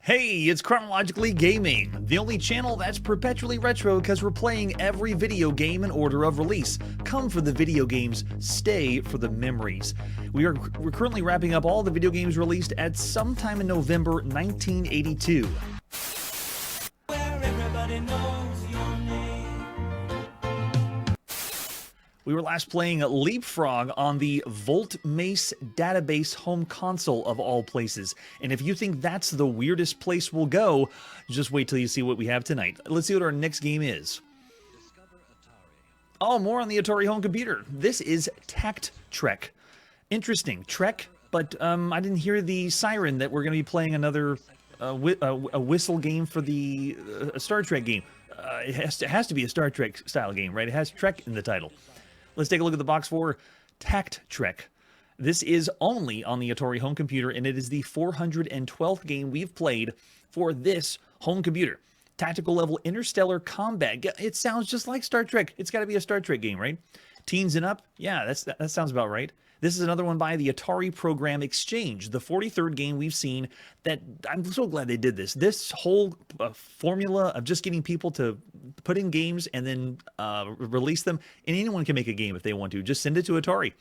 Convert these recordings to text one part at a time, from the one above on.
Hey, it's Chronologically Gaming, the only channel that's perpetually retro because we're playing every video game in order of release. Come for the video games, stay for the memories. We're currently wrapping up all the video games released at sometime in November 1982. Where everybody knows your name. We were last playing Leapfrog on the Volt Mace database home console of all places. And if you think that's the weirdest place we'll go, just wait till you see what we have tonight. Let's see what our next game is. Oh, more on the Atari home computer. This is Tact Trek. Interesting. Trek, but I didn't hear the siren that we're going to be playing another a whistle game for the Star Trek game. It has to be a Star Trek style game, right? It has Trek in the title. Let's take a look at the box for Tact Trek. This is only on the Atari home computer, and it is the 412th game we've played for this home computer. Tactical level interstellar combat. It sounds just like Star Trek. It's got to be a Star Trek game, right? Teens and up? Yeah, that sounds about right. This is another one by the Atari Program Exchange, the 43rd game we've seen that I'm so glad they did this. This whole formula of just getting people to put in games and then release them, and anyone can make a game if they want to. Just send it to Atari.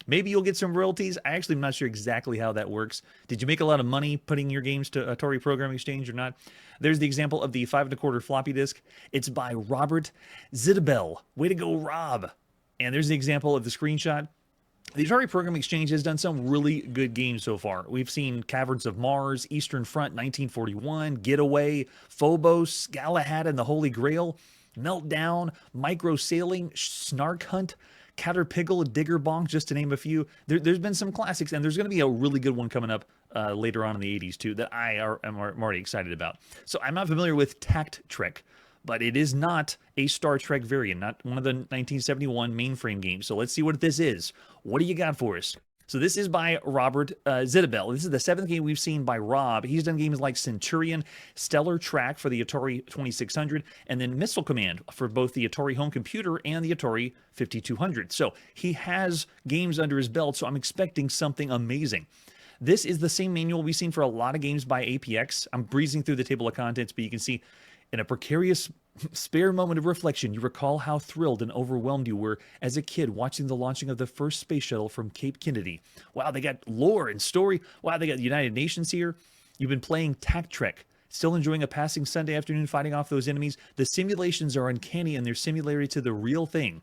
Maybe you'll get some royalties. I actually am not sure exactly how that works. Did you make a lot of money putting your games to Atari Program Exchange or not? There's the example of the 5 1/4 floppy disk. It's by Robert Zidabel. Way to go, Rob. And there's the example of the screenshot. The Atari Program Exchange has done some really good games so far. We've seen Caverns of Mars, Eastern Front 1941, Getaway, Phobos, Galahad and the Holy Grail, Meltdown, Micro Sailing, Snark Hunt, Caterpillar, Digger Bonk, just to name a few. There's been some classics, and there's going to be a really good one coming up later on in the 80s too that I'm already excited about. So I'm not familiar with Tact Trek, but it is not a Star Trek variant, not one of the 1971 mainframe games. So let's see what this is. What do you got for us? So this is by Robert Zidabel. This is the 7th game we've seen by Rob. He's done games like Centurion, Stellar Track for the Atari 2600, and then Missile Command for both the Atari home computer and the Atari 5200. So he has games under his belt, so I'm expecting something amazing. This is the same manual we've seen for a lot of games by APX. I'm breezing through the table of contents, but you can see in a precarious spare moment of reflection, you recall how thrilled and overwhelmed you were as a kid watching the launching of the first space shuttle from Cape Kennedy. Wow, they got lore and story. Wow, they got the United Nations here. You've been playing Tact Trek, still enjoying a passing Sunday afternoon fighting off those enemies. The simulations are uncanny in their similarity to the real thing.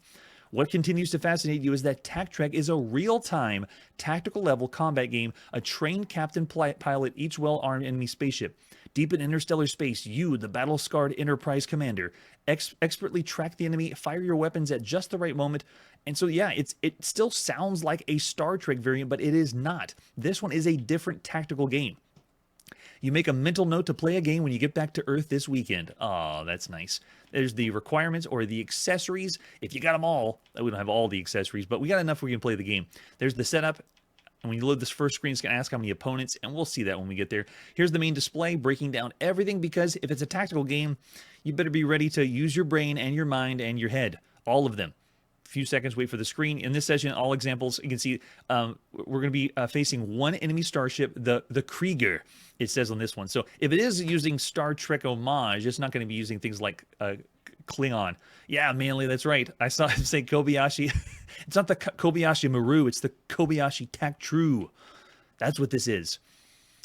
What continues to fascinate you is that Tact Trek is a real-time, tactical-level combat game, a trained captain pilot each well-armed enemy spaceship. Deep in interstellar space, you, the battle-scarred Enterprise commander, expertly track the enemy, fire your weapons at just the right moment. And so, yeah, it still sounds like a Star Trek variant, but it is not. This one is a different tactical game. You make a mental note to play a game when you get back to Earth this weekend. Oh, that's nice. There's the requirements or the accessories. If you got them all, we don't have all the accessories, but we got enough where we can play the game. There's the setup. And when you load this first screen, it's going to ask how many opponents, and we'll see that when we get there. Here's the main display, breaking down everything, because if it's a tactical game, you better be ready to use your brain and your mind and your head. All of them. Few seconds, wait for the screen. In this session, all examples, you can see we're going to be facing one enemy starship, the Krieger, it says on this one. So if it is using Star Trek homage, it's not going to be using things like Klingon. Yeah, Manly, that's right. I saw him say Kobayashi. It's not the Kobayashi Maru, it's the Kobayashi Tac True. That's what this is.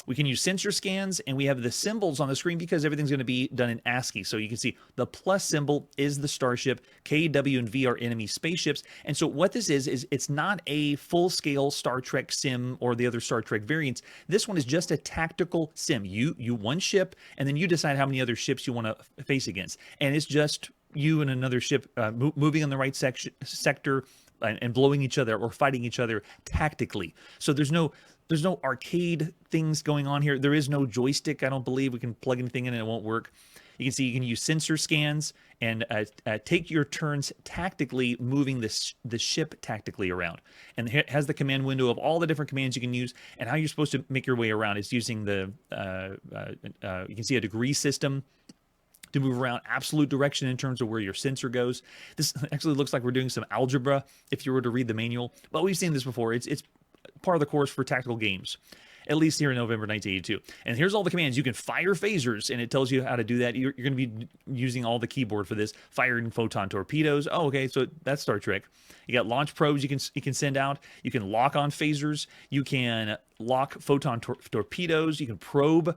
We can use sensor scans, and we have the symbols on the screen because everything's going to be done in ASCII. So you can see the plus symbol is the starship, K, W, and V are enemy spaceships. And so what this is it's not a full-scale Star Trek sim or the other Star Trek variants. This one is just a tactical sim. You one ship, and then you decide how many other ships you want to face against. And it's just you and another ship moving in the right sector and blowing each other or fighting each other tactically. So there's no arcade things going on here. There is no joystick. I don't believe we can plug anything in and it won't work. You can see you can use sensor scans and take your turns tactically moving the ship tactically around. And it has the command window of all the different commands you can use and how you're supposed to make your way around. It's using the, you can see a degree system to move around, absolute direction in terms of where your sensor goes. This actually looks like we're doing some algebra if you were to read the manual, but we've seen this before. It's part of the course for tactical games. at least here in November 1982. And here's all the commands. You can fire phasers, and it tells you how to do that. You're going to be using all the keyboard for this. Firing photon torpedoes. Oh, okay, so that's Star Trek. You got launch probes you can send out. You can lock on phasers. You can lock photon torpedoes. You can probe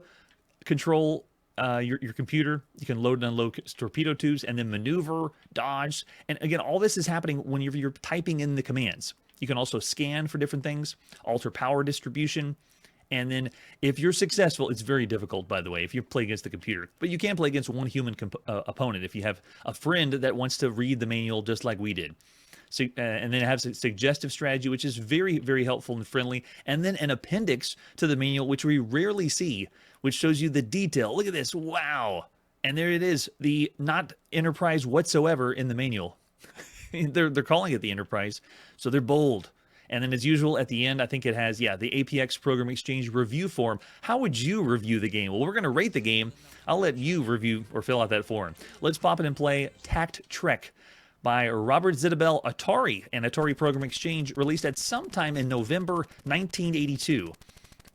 control your computer. You can load and unload torpedo tubes, and then maneuver, dodge. And again, all this is happening when you're typing in the commands. You can also scan for different things, alter power distribution. And then if you're successful, it's very difficult, by the way, if you play against the computer. But you can play against one human opponent if you have a friend that wants to read the manual just like we did. So, and then it has a suggestive strategy, which is very, very helpful and friendly. And then an appendix to the manual, which we rarely see, which shows you the detail. Look at this. Wow. And there it is. The not Enterprise whatsoever in the manual. they're calling it the Enterprise. So they're bold. And then as usual, at the end, I think it has, the APX Program Exchange review form. How would you review the game? Well, we're going to rate the game. I'll let you review or fill out that form. Let's pop it and play Tact Trek by Robert Zittabel, Atari, and Atari Program Exchange, released at sometime in November 1982.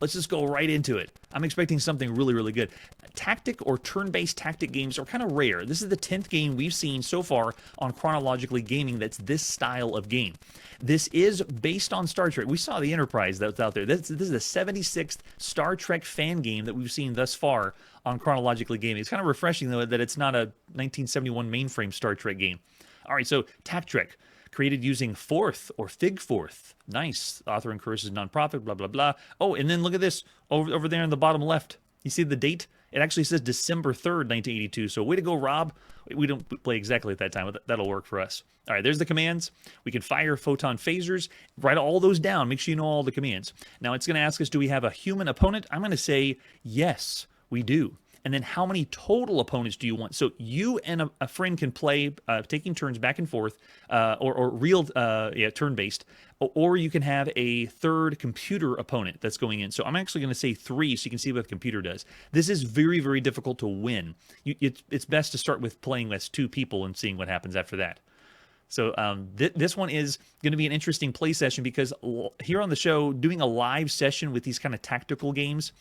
Let's just go right into it. I'm expecting something really, really good. Tactic or turn-based tactic games are kind of rare. This is the 10th game we've seen so far on Chronologically Gaming that's this style of game. This is based on Star Trek. We saw the Enterprise that's out there. This is the 76th Star Trek fan game that we've seen thus far on Chronologically Gaming. It's kind of refreshing, though, that it's not a 1971 mainframe Star Trek game. All right, so Tact Trek, created using Forth or Fig Forth. Nice. The author encourages nonprofit, blah, blah, blah. Oh, and then look at this over there in the bottom left. You see the date? It actually says December 3rd, 1982. So way to go, Rob. We don't play exactly at that time, but that'll work for us. All right, there's the commands. We can fire photon phasers. Write all those down. Make sure you know all the commands. Now, it's going to ask us, do we have a human opponent? I'm going to say, yes, we do. And then how many total opponents do you want? So you and a friend can play, taking turns back and forth, or real, turn-based, or you can have a third computer opponent that's going in. So I'm actually going to say 3 so you can see what the computer does. This is very, very difficult to win. It's best to start with playing as 2 people and seeing what happens after that. So this one is going to be an interesting play session because here on the show, doing a live session with these kind of tactical games,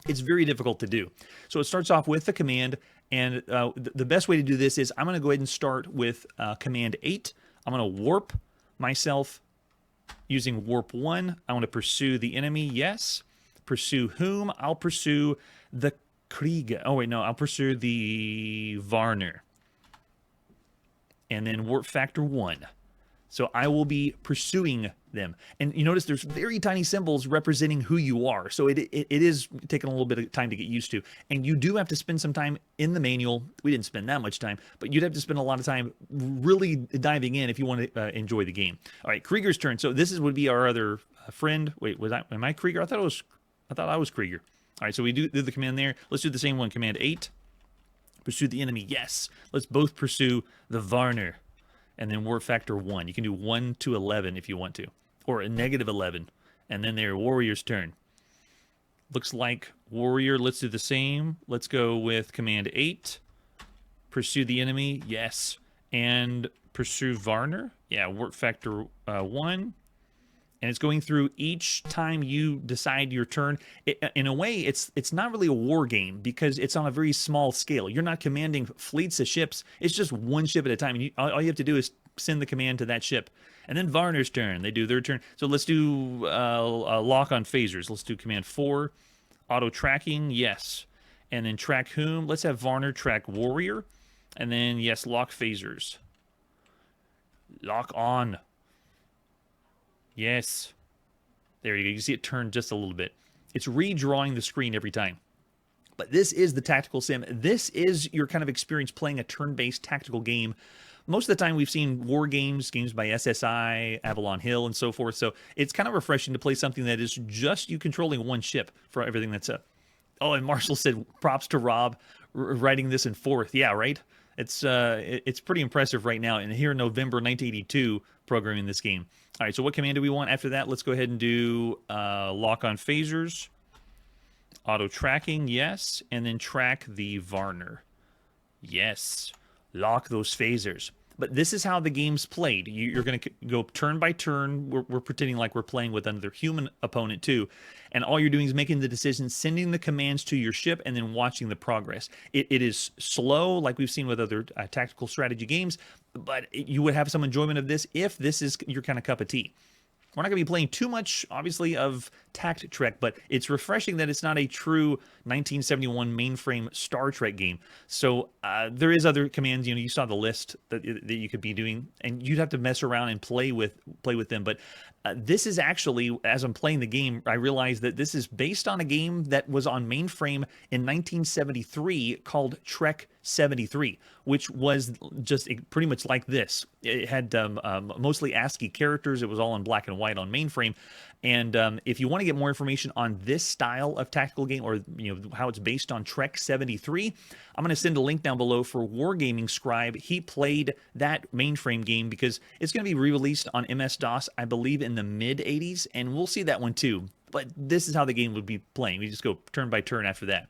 it's very difficult to do. So it starts off with the command, and the best way to do this is I'm going to go ahead and start with command 8. I'm going to warp myself using warp 1. I want to pursue the enemy, yes. Pursue whom? I'll pursue the Krieger. Oh, wait, no, I'll pursue the Varner. And then warp factor 1. So I will be pursuing them. And you notice there's very tiny symbols representing who you are. So it is taking a little bit of time to get used to. And you do have to spend some time in the manual. We didn't spend that much time, but you'd have to spend a lot of time really diving in if you want to enjoy the game. All right, Krieger's turn. So this would be our other friend. Wait, am I Krieger? I thought I was Krieger. All right, so we do the command there. Let's do the same one. Command 8. Pursue the enemy. Yes. Let's both pursue the Varner. And then warp factor 1. You can do 1 to 11 if you want to. Or a negative 11. And then their warrior's turn. Looks like warrior. Let's do the same. Let's go with command 8. Pursue the enemy. Yes. And pursue Varner. Yeah, warp factor 1. And it's going through each time you decide your turn. In a way, it's not really a war game because it's on a very small scale. You're not commanding fleets of ships. It's just one ship at a time. And all you have to do is send the command to that ship. And then Varner's turn. They do their turn. So let's do a lock on phasers. Let's do command 4. Auto tracking, yes. And then track whom? Let's have Varner track warrior. And then, yes, lock phasers. Lock on. Yes. There you go. You see it turn just a little bit. It's redrawing the screen every time. But this is the tactical sim. This is your kind of experience playing a turn-based tactical game. Most of the time we've seen war games, games by SSI, Avalon Hill, and so forth. So it's kind of refreshing to play something that is just you controlling one ship for everything that's up. Oh, and Marshall said, props to Rob writing this in Forth. Yeah, right? It's pretty impressive right now. And here in November 1982, programming this game. All right, so what command do we want after that? Let's go ahead and do lock on phasers, auto tracking, yes, and then track the Varner. Yes, lock those phasers. But this is how the game's played. You're going to go turn by turn. We're pretending like we're playing with another human opponent too. And all you're doing is making the decisions, sending the commands to your ship, and then watching the progress. It is slow, like we've seen with other tactical strategy games, but you would have some enjoyment of this if this is your kind of cup of tea. We're not going to be playing too much, obviously, of Tact Trek, but it's refreshing that it's not a true 1971 mainframe Star Trek game. So there is other commands. You saw the list that you could be doing, and you'd have to mess around and play with them. But this is actually, as I'm playing the game, I realized that this is based on a game that was on mainframe in 1973 called Trek 73, which was just pretty much like this. It had mostly ASCII characters. It was all in black and white on mainframe. And if you want to get more information on this style of tactical game, or how it's based on Trek 73, I'm going to send a link down below for Wargaming Scribe. He played that mainframe game because it's going to be re-released on MS-DOS, I believe, in the mid-'80s, and we'll see that one too. But this is how the game would be playing. We just go turn by turn after that.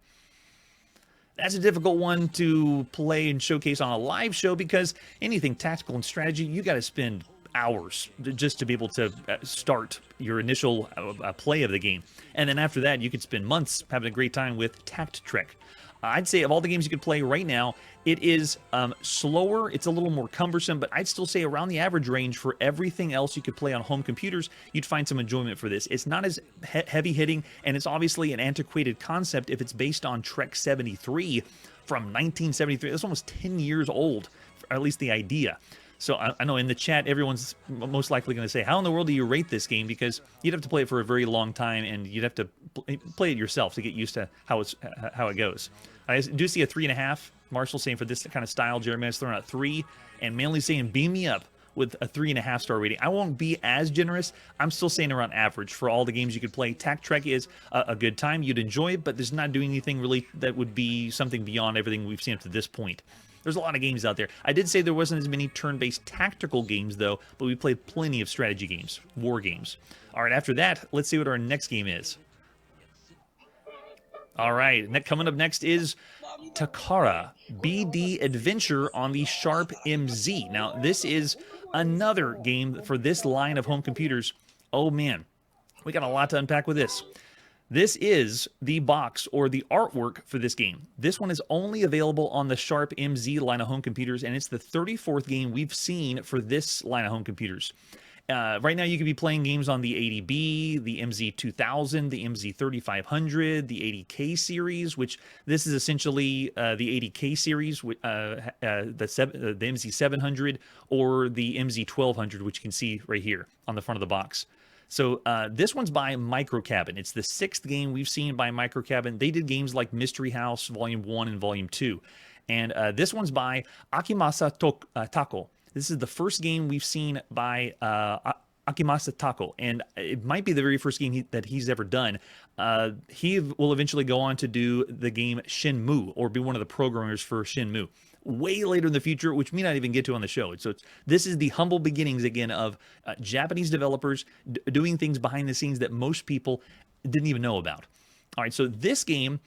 That's a difficult one to play and showcase on a live show because anything tactical and strategy, you got to spend hours just to be able to start your initial play of the game. And then after that, you could spend months having a great time with Tact Trek. I'd say of all the games you could play right now, it is slower, it's a little more cumbersome, but I'd still say around the average range for everything else you could play on home computers, you'd find some enjoyment for this. It's not as heavy hitting, and it's obviously an antiquated concept if it's based on Trek 73 from 1973. That's almost 10 years old, or at least the idea. So I know in the chat, everyone's most likely going to say, how in the world do you rate this game? Because you'd have to play it for a very long time, and you'd have to play it yourself to get used to how it goes. I do see a 3.5. Marshall saying for this kind of style. Jeremiah's throwing out 3. And Manly saying, beam me up with a 3.5 star rating. I won't be as generous. I'm still saying around average for all the games you could play. Tact Trek is a good time. You'd enjoy it, but there's not doing anything really that would be something beyond everything we've seen up to this point. There's a lot of games out there. I did say there wasn't as many turn-based tactical games, though, but we played plenty of strategy games, war games. All right, after that, let's see what our next game is. All right, coming up next is Takara BD Adventure on the Sharp MZ. Now, this is another game for this line of home computers. Oh, man, we got a lot to unpack with this. This is the box or the artwork for this game. This one is only available on the Sharp MZ line of home computers, and it's the 34th game we've seen for this line of home computers. Right now, you could be playing games on the 80B, the MZ2000, the MZ3500, the 80K series, which this is essentially the 80K series, the MZ700, or the MZ1200, which you can see right here on the front of the box. So this one's by Microcabin. It's the 6th game we've seen by Microcabin. They did games like Mystery House Volume 1 and Volume 2. And this one's by Akimasa Tako. This is the first game we've seen by Akimasa Tako, and it might be the very first game that he's ever done. He will eventually go on to do the game Shenmue, or be one of the programmers for Shenmue, way later in the future, which we may not even get to on the show. So this is the humble beginnings, again, of Japanese developers doing things behind the scenes that most people didn't even know about. All right, so this game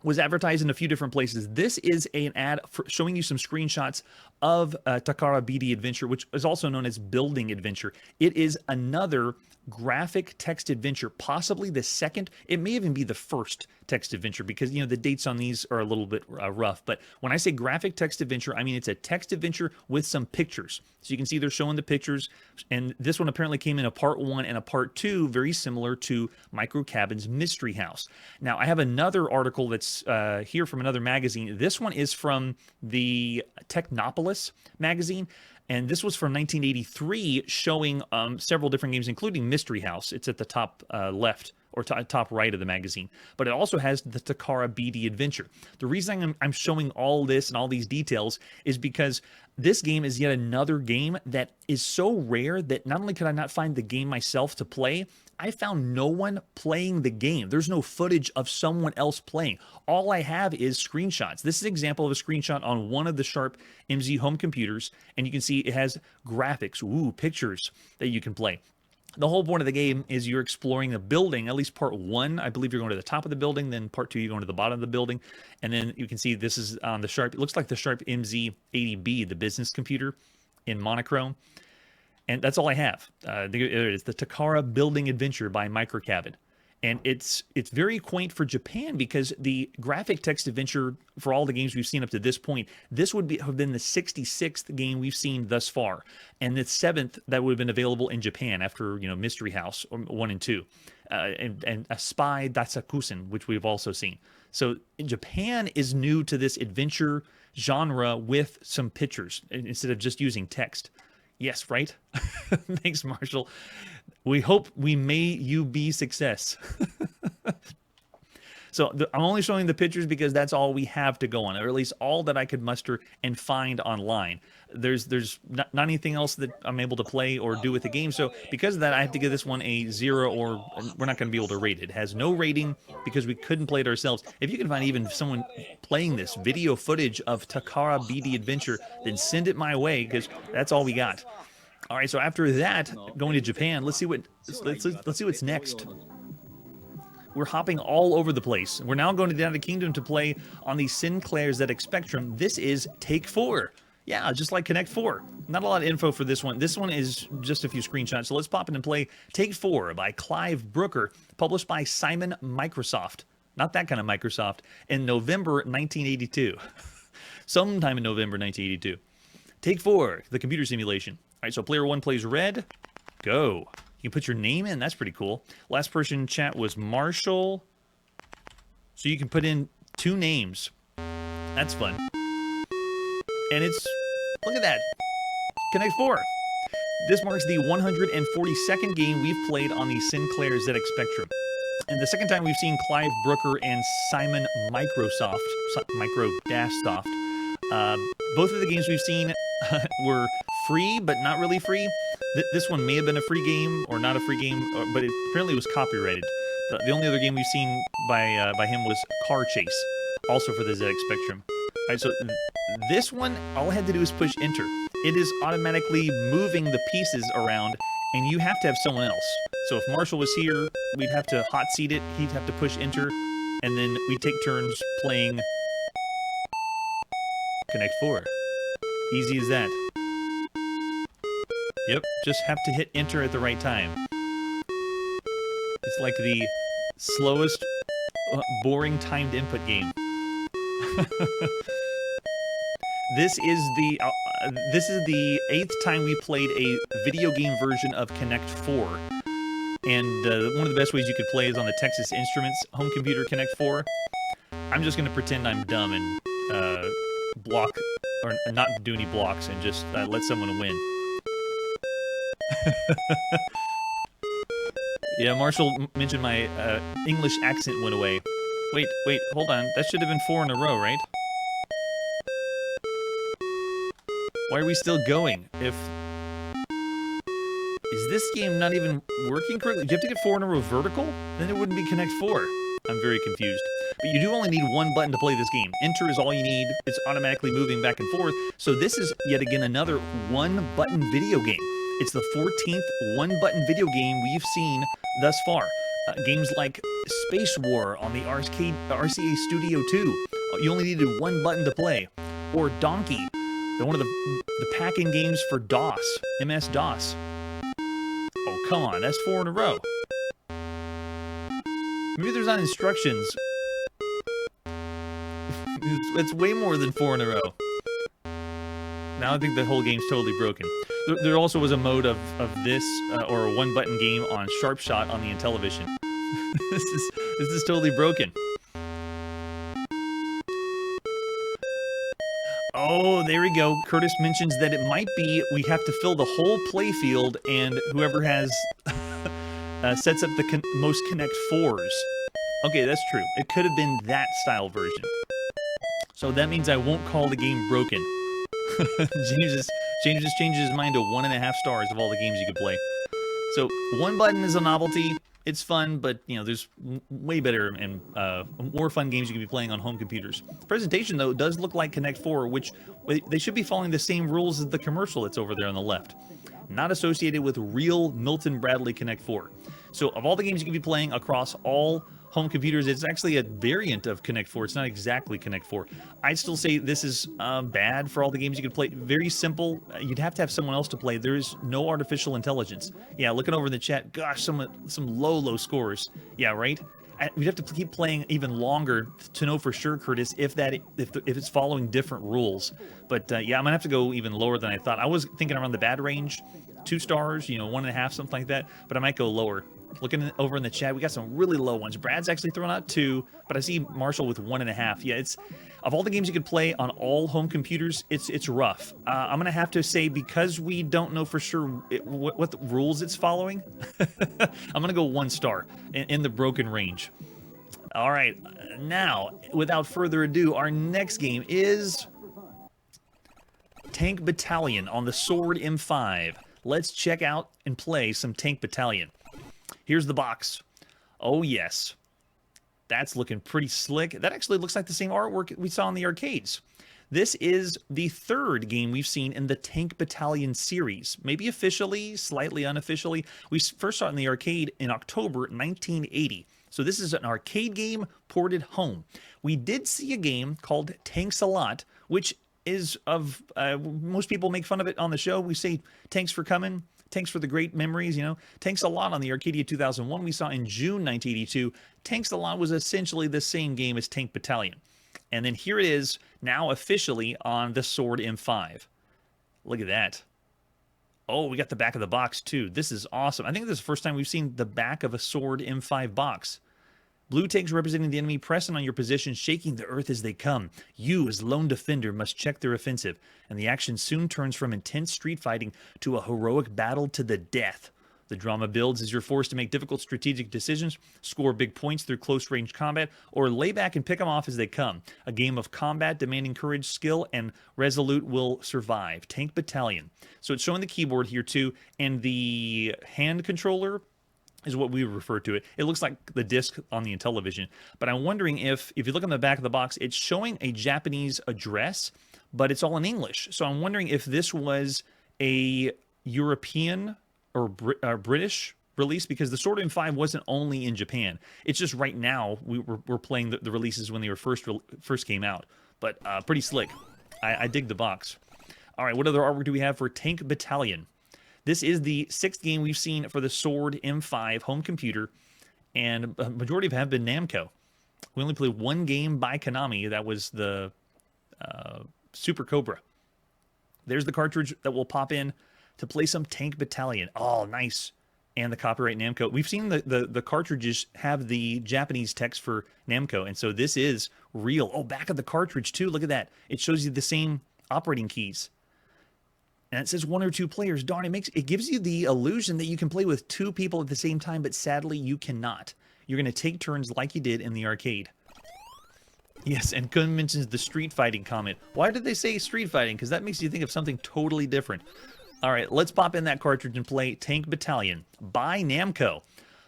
was advertised in a few different places. This is an ad showing you some screenshots of Takara BD Adventure, which is also known as Building Adventure. It is another graphic text adventure, possibly the second. It may even be the first text adventure because, the dates on these are a little bit rough. But when I say graphic text adventure, I mean it's a text adventure with some pictures. So you can see they're showing the pictures. And this one apparently came in a part 1 and a part 2, very similar to Microcabin's Mystery House. Now, I have another article that's here from another magazine. This one is from the Technopolis magazine. And this was from 1983, showing several different games, including Mystery House. It's at the top left or top right of the magazine. But it also has the Takara BD Adventure. The reason I'm showing all this and all these details is because this game is yet another game that is so rare that not only could I not find the game myself to play, I found no one playing the game. There's no footage of someone else playing. All I have is screenshots. This is an example of a screenshot on one of the Sharp MZ home computers, and you can see it has graphics, pictures that you can play. The whole point of the game is you're exploring the building, at least part 1. I believe you're going to the top of the building, then part 2, you're going to the bottom of the building. And then you can see this is on the Sharp, it looks like the Sharp MZ80B, the business computer. in monochrome. And that's all I have. There it is, the Takara Building Adventure by Microcabin. And it's very quaint for Japan because the graphic text adventure for all the games we've seen up to this point, this would have been the 66th game we've seen thus far, and the 7th that would have been available in Japan after Mystery House 1 and 2, and a Spy Datsakusen, which we've also seen. So Japan is new to this adventure genre with some pictures instead of just using text. Yes, right? Thanks, Marshall. We hope we may you be success. So I'm only showing the pictures because that's all we have to go on, or at least all that I could muster and find online. There's not anything else that I'm able to play or do with the game. So because of that, I have to give this one a 0, or we're not going to be able to rate it. It has no rating because we couldn't play it ourselves. If you can find even someone playing this video footage of Takara BD Adventure, then send it my way because that's all we got. All right, so after that, going to Japan, let's see what's next. We're hopping all over the place. We're now going to the United Kingdom to play on the Sinclair ZX Spectrum. This is Take 4. Yeah, just like Connect 4. Not a lot of info for this one. This one is just a few screenshots. So let's pop in and play Take 4 by Clive Brooker, published by Simon Microsoft. Not that kind of Microsoft. In November 1982. Sometime in November 1982. Take 4, the computer simulation. All right, so player 1 plays red. Go. You can put your name in. That's pretty cool. Last person in chat was Marshall. So you can put in 2 names. That's fun. And it's, look at that. Connect 4. This marks the 142nd game we've played on the Sinclair ZX Spectrum. And the second time we've seen Clive Brooker and Simon Microsoft. Both of the games we've seen were free, but not really free. This one may have been a free game or not a free game, but it apparently was copyrighted. The only other game we've seen by him was Car Chase, also for the ZX Spectrum. All right, so this one, all I had to do is push enter. It is automatically moving the pieces around, and you have to have someone else. So if Marshall was here, we'd have to hot seat it, he'd have to push enter, and then we'd take turns playing Connect 4. Easy as that. Yep, just have to hit enter at the right time. It's like the slowest, boring timed input game. This is the 8th time we played a video game version of Connect 4. And one of the best ways you could play is on the Texas Instruments home computer Connect 4. I'm just going to pretend I'm dumb and block, or not do any blocks, and just let someone win. Yeah, Marshall mentioned my English accent went away. Wait, hold on. That should have been 4 in a row, right? Why are we still going? Is this game not even working correctly? Do you have to get 4 in a row vertical? Then it wouldn't be Connect 4. I'm very confused. But you do only need 1 button to play this game. Enter is all you need. It's automatically moving back and forth. So this is yet again another 1-button video game. It's the 14th 1-button video game we've seen thus far. Games like Space War on the RCA Studio 2. You only needed 1 button to play. Or Donkey, one of the pack-in games for DOS, MS-DOS. Oh, come on, that's 4 in a row. Maybe there's not instructions. It's way more than 4 in a row. Now I think the whole game's totally broken. There also was a mode of this, or a 1-button game on Sharp Shot on the Intellivision. This is totally broken. Oh, there we go. Curtis mentions that it might be we have to fill the whole playfield, and whoever has sets up the most Connect 4s. Okay, that's true. It could have been that style version. So that means I won't call the game broken. James just changes his mind to 1.5 stars of all the games you could play. So 1 button is a novelty. It's fun, but there's way better and more fun games you can be playing on home computers. The presentation, though, does look like Connect 4, which they should be following the same rules as the commercial that's over there on the left. Not associated with real Milton Bradley Connect 4. So of all the games you can be playing across all home computers. It's actually a variant of Connect 4. It's not exactly Connect 4. I'd still say this is bad for all the games you could play. Very simple. You'd have to have someone else to play. There is no artificial intelligence. Yeah, looking over in the chat, gosh, some low scores. Yeah, right? We'd have to keep playing even longer to know for sure, Curtis, if it's following different rules. But yeah, I'm gonna have to go even lower than I thought. I was thinking around the bad range, 2 stars, 1.5, something like that. But I might go lower. Looking over in the chat, we got some really low ones. Brad's actually throwing out 2, but I see Marshall with 1.5. Yeah, it's of all the games you could play on all home computers, it's rough. I'm gonna have to say, because we don't know for sure what the rules it's following, I'm gonna go 1 star in the broken range. All right, now without further ado, our next game is Tank Battalion on the Sword M5. Let's check out and play some Tank Battalion. Here's the box. Oh, yes. That's looking pretty slick. That actually looks like the same artwork we saw in the arcades. This is the 3rd game we've seen in the Tank Battalion series. Maybe officially, slightly unofficially. We first saw it in the arcade in October 1980. So this is an arcade game ported home. We did see a game called Tanks a Lot, which is of... most people make fun of it on the show. We say, thanks for coming. Thanks for the great memories, Tanks a Lot on the Arcadia 2001 we saw in June 1982. Tanks a Lot was essentially the same game as Tank Battalion. And then here it is, now officially on the Sword M5. Look at that. Oh, we got the back of the box too. This is awesome. I think this is the first time we've seen the back of a Sword M5 box. Blue tanks representing the enemy pressing on your position, shaking the earth as they come. You, as lone defender, must check their offensive, and the action soon turns from intense street fighting to a heroic battle to the death. The drama builds as you're forced to make difficult strategic decisions, score big points through close-range combat, or lay back and pick them off as they come. A game of combat demanding courage, skill, and resolute will survive. Tank Battalion. So it's showing the keyboard here too, and the hand controller is what we refer to it. It looks like the disc on the Intellivision. But I'm wondering if you look on the back of the box, it's showing a Japanese address, but it's all in English. So I'm wondering if this was a European or British release, because the Sword M5 wasn't only in Japan. It's just right now we're playing the releases when they were first came out. But pretty slick. I dig the box. All right, what other artwork do we have for Tank Battalion? This is the 6th game we've seen for the Sword M5 home computer, and a majority of them have been Namco. We only played 1 game by Konami. That was the Super Cobra. There's the cartridge that will pop in to play some Tank Battalion. Oh, nice. And the copyright Namco. We've seen the cartridges have the Japanese text for Namco, and so this is real. Oh, back of the cartridge, too. Look at that. It shows you the same operating keys. And it says 1 or 2 players. Darn, it gives you the illusion that you can play with 2 people at the same time, but sadly you cannot. You're going to take turns like you did in the arcade. Yes, and Kun mentions the street fighting comment. Why did they say street fighting? Because that makes you think of something totally different. All right, let's pop in that cartridge and play Tank Battalion by Namco.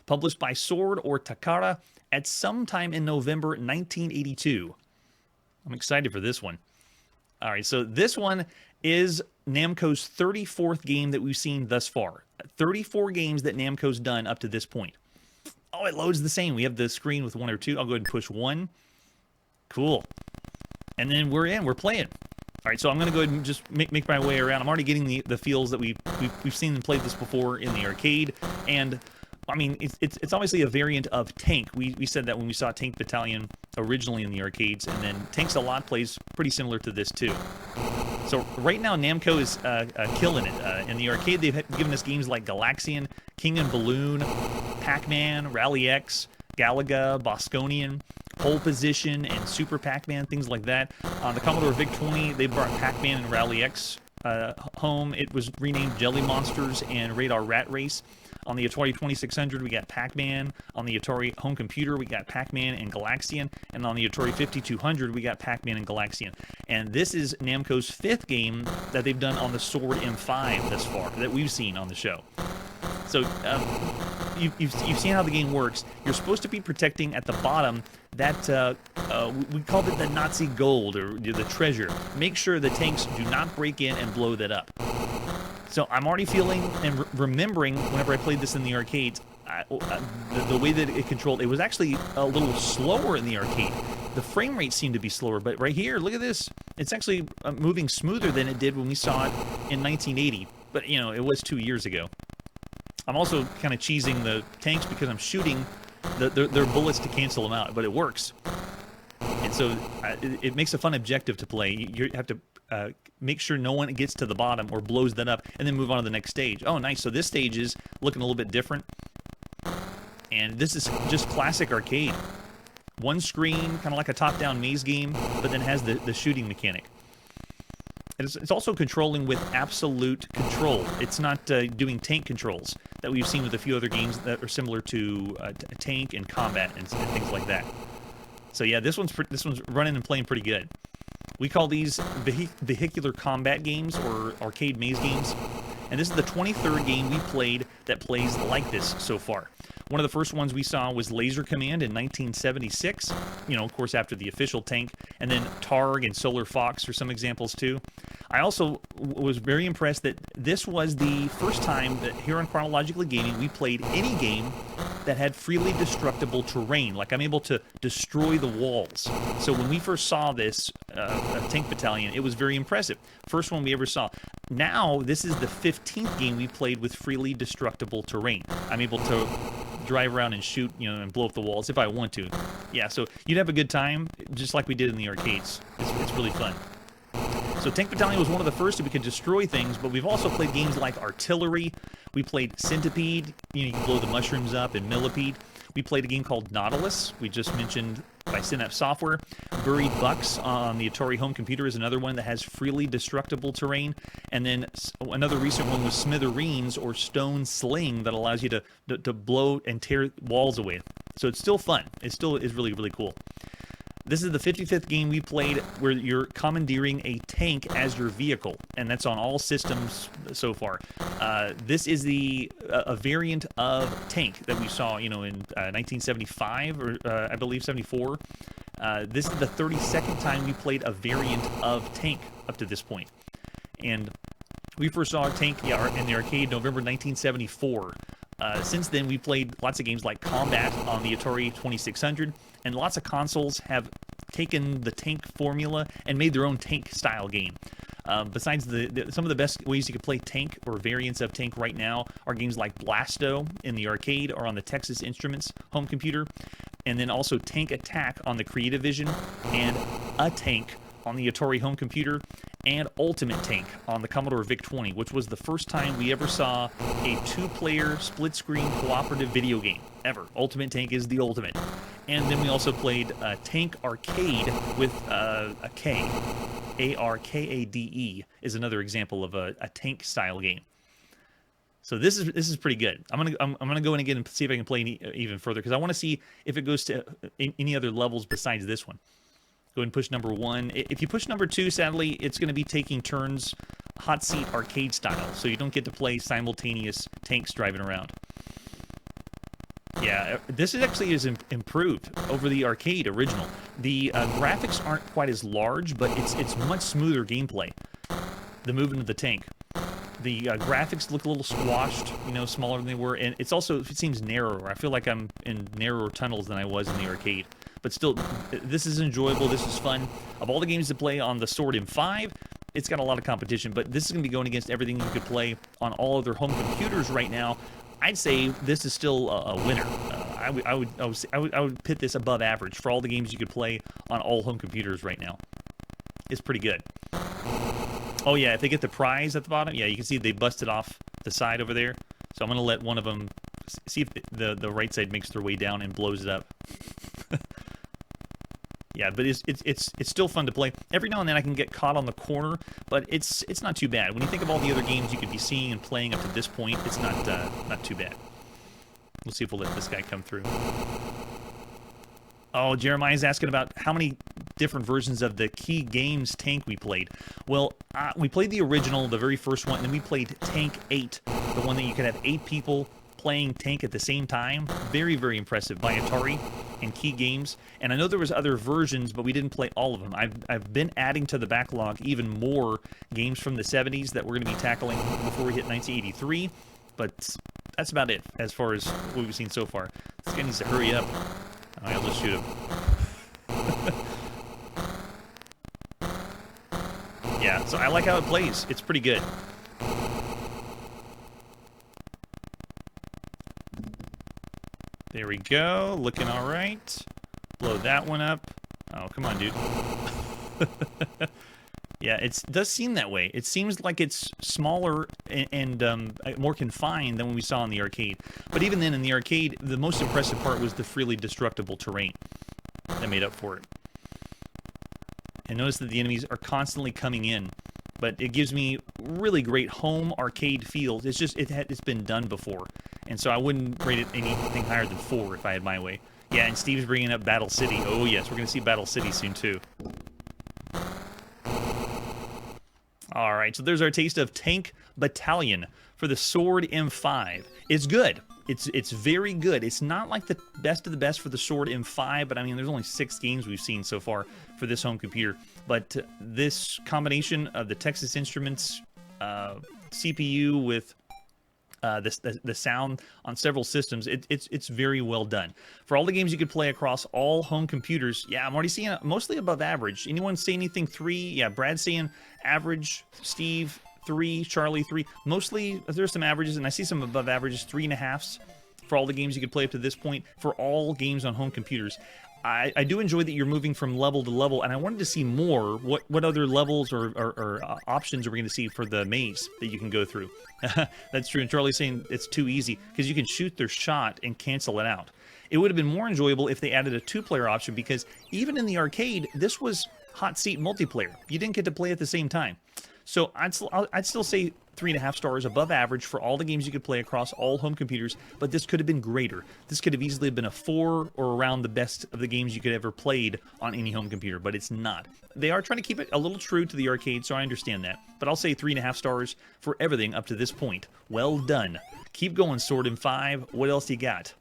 Published by Sword or Takara at some time in November 1982. I'm excited for this one. All right, so this one is Namco's 34th game that we've seen thus far. 34 games that Namco's done up to this point. Oh, it loads the same. We have the screen with 1 or 2. I'll go ahead and push 1. Cool. And then we're in. We're playing. All right, so I'm going to go ahead and just make my way around. I'm already getting the feels that we've seen and played this before in the arcade. And, I mean, it's obviously a variant of Tank. We said that when we saw Tank Battalion originally in the arcades. And then Tanks a Lot plays pretty similar to this, too. So right now, Namco is killing it. In the arcade, they've given us games like Galaxian, King and Balloon, Pac-Man, Rally X, Galaga, Bosconian, Pole Position, and Super Pac-Man, things like that. On the Commodore VIC-20, they brought Pac-Man and Rally X home. It was renamed Jelly Monsters and Radar Rat Race. On the Atari 2600, we got Pac-Man. On the Atari home computer, we got Pac-Man and Galaxian. And on the Atari 5200, we got Pac-Man and Galaxian. And this is Namco's 5th game that they've done on the Sword M5 thus far, that we've seen on the show. So you've seen how the game works. You're supposed to be protecting at the bottom that, we called it the Nazi gold, or the treasure. Make sure the tanks do not break in and blow that up. So I'm already feeling and remembering whenever I played this in the arcades, the way that it controlled, it was actually a little slower in the arcade. The frame rate seemed to be slower, but right here, look at this. It's actually moving smoother than it did when we saw it in 1980. But, you know, it was 2 years ago. I'm also kind of cheesing the tanks because I'm shooting their bullets to cancel them out, but it works. And so it makes a fun objective to play. You have to make sure no one gets to the bottom or blows that up, and then move on to the next stage. Oh, nice. So this stage is looking a little bit different. And this is just classic arcade. One screen, kind of like a top-down maze game, but then has the shooting mechanic. It's also controlling with absolute control. It's not doing tank controls that we've seen with a few other games that are similar to tank and combat and things like that. So yeah, this one's running and playing pretty good. We call these vehicular combat games or arcade maze games. And this is the 23rd game we played that plays like this so far. One of the first ones we saw was Laser Command in 1976, you know, of course, after the official tank, and then Targ and Solar Fox are some examples too. I also was very impressed that this was the first time that here on Chronologically Gaming we played any game that had freely destructible terrain. Like, I'm able to destroy the walls. So when we first saw this Tank Battalion, it was very impressive. First one we ever saw. Now, this is the 15th game we played with freely destructible terrain. I'm able to drive around and shoot, you know, and blow up the walls if I want to. Yeah, so you'd have a good time, just like we did in the arcades. It's really fun. So Tank Battalion was one of the first that we could destroy things, but we've also played games like Artillery. We played Centipede. You know, you can blow the mushrooms up, and Millipede. We played a game called Nautilus, we just mentioned, by Synapse Software. Buried Bucks on the Atari home computer is another one that has freely destructible terrain. And then another recent one was Smithereens, or Stone Sling, that allows you to blow and tear walls away. So it's still fun. It still is really, really cool. This is the 55th game we played where you're commandeering a tank as your vehicle, and that's on all systems so far. This is a variant of tank that we saw, you know, in 1975 or I believe 74. This is the 32nd time we played a variant of tank up to this point, and we first saw a tank in the arcade November 1974. Since then, we played lots of games like Combat on the Atari 2600, and lots of consoles have taken the tank formula and made their own tank-style game. Besides some of the best ways you can play tank or variants of tank right now are games like Blasto in the arcade or on the Texas Instruments home computer, and then also Tank Attack on the CreativeVision, and A Tank on the Atari home computer, and Ultimate Tank on the Commodore VIC-20, which was the first time we ever saw a two-player split-screen cooperative video game ever. Ultimate Tank is the ultimate. And then we also played Tank Arcade with a K. Arkade is another example of a tank-style game. So this is pretty good. I'm gonna go in again and see if I can play even further, because I want to see if it goes to any other levels besides this one. Go ahead and push number 1. If you push number 2, sadly, it's going to be taking turns hot seat arcade style, so you don't get to play simultaneous tanks driving around. Yeah, this actually is improved over the arcade original. The graphics aren't quite as large, but it's much smoother gameplay. The movement of the tank. The graphics look a little squashed, you know, smaller than they were, and it seems narrower. I feel like I'm in narrower tunnels than I was in the arcade. But still, this is enjoyable, this is fun. Of all the games to play on the Sword M5, it's got a lot of competition, but this is going to be going against everything you could play on all other home computers right now. I'd say this is still a winner. I would pit this above average for all the games you could play on all home computers right now. It's pretty good. Oh yeah, if they get the prize at the bottom, yeah, you can see they busted off the side over there. So I'm going to let one of them see if the right side makes their way down and blows it up. Yeah, but it's still fun to play. Every now and then I can get caught on the corner, but it's not too bad. When you think of all the other games you could be seeing and playing up to this point, it's not too bad. We'll see if we'll let this guy come through. Oh, Jeremiah's asking about how many different versions of the Key Games tank we played. Well, we played the original, the very first one, and then we played Tank 8, the one that you could have 8 people playing tank at the same time. Very, very impressive by Atari and Key Games. And I know there was other versions, but we didn't play all of them. I've been adding to the backlog even more games from the 70s that we're going to be tackling before we hit 1983. But that's about it as far as what we've seen so far. This guy needs to hurry up. Oh, I'll just shoot him. Yeah, so I like how it plays. It's pretty good. There we go. Looking all right. Blow that one up. Oh, come on, dude. Yeah, it does seem that way. It seems like it's smaller and more confined than what we saw in the arcade. But even then, in the arcade, the most impressive part was the freely destructible terrain that made up for it. And notice that the enemies are constantly coming in, but it gives me really great home arcade feels. It's just it's been done before, and so I wouldn't rate it anything higher than 4 if I had my way. Yeah, and Steve's bringing up Battle City. Oh yes, we're gonna see Battle City soon too. All right, so there's our taste of Tank Battalion for the Sword M5. It's good. It's very good. It's not like the best of the best for the Sword M5, but I mean, there's only 6 games we've seen so far for this home computer. But this combination of the Texas Instruments CPU with the sound on several systems, it's very well done. For all the games you could play across all home computers, yeah, I'm already seeing mostly above average. Anyone say anything 3? Yeah, Brad's saying average, Steve 3, Charlie 3. Mostly there's some averages, and I see some above averages, 3.5s for all the games you could play up to this point for all games on home computers. I do enjoy that you're moving from level to level, and I wanted to see more. What other levels or options are we going to see for the maze that you can go through? That's true. And Charlie's saying it's too easy because you can shoot their shot and cancel it out. It would have been more enjoyable if they added a 2-player option, because even in the arcade, this was hot seat multiplayer. You didn't get to play at the same time. So I'd still say 3.5 stars, above average for all the games you could play across all home computers, but this could have been greater. This could have easily been a 4 or around the best of the games you could ever played on any home computer, but it's not. They are trying to keep it a little true to the arcade, so I understand that. But I'll say 3.5 stars for everything up to this point. Well done. Keep going, Sword M5. What else you got?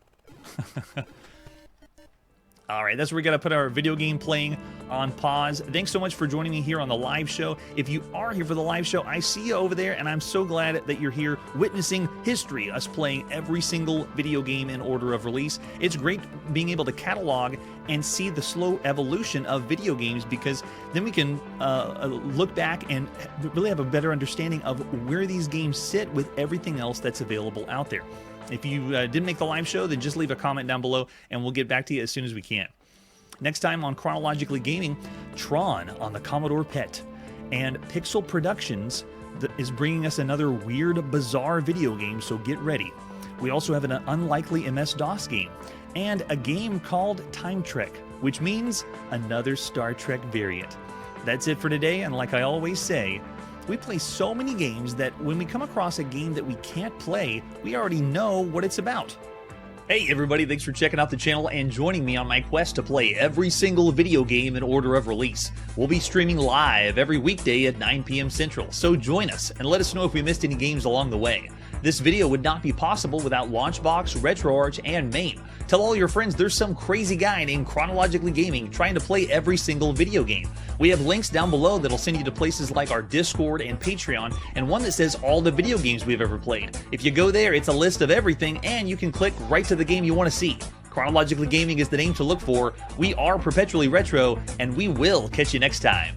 All right, that's where we got to put our video game playing on pause. Thanks so much for joining me here on the live show. If you are here for the live show, I see you over there, and I'm so glad that you're here witnessing history, us playing every single video game in order of release. It's great being able to catalog and see the slow evolution of video games, because then we can look back and really have a better understanding of where these games sit with everything else that's available out there. If you didn't make the live show, then just leave a comment down below, and we'll get back to you as soon as we can. Next time on Chronologically Gaming, Tron on the Commodore PET, and Pixel Productions is bringing us another weird, bizarre video game, so get ready. We also have an unlikely MS-DOS game, and a game called Time Trek, which means another Star Trek variant. That's it for today, and like I always say, we play so many games that when we come across a game that we can't play, we already know what it's about. Hey everybody, thanks for checking out the channel and joining me on my quest to play every single video game in order of release. We'll be streaming live every weekday at 9 p.m. Central, so join us and let us know if we missed any games along the way. This video would not be possible without Launchbox, RetroArch, and MAME. Tell all your friends there's some crazy guy named Chronologically Gaming trying to play every single video game. We have links down below that'll send you to places like our Discord and Patreon, and one that says all the video games we've ever played. If you go there, it's a list of everything, and you can click right to the game you want to see. Chronologically Gaming is the name to look for. We are perpetually retro, and we will catch you next time.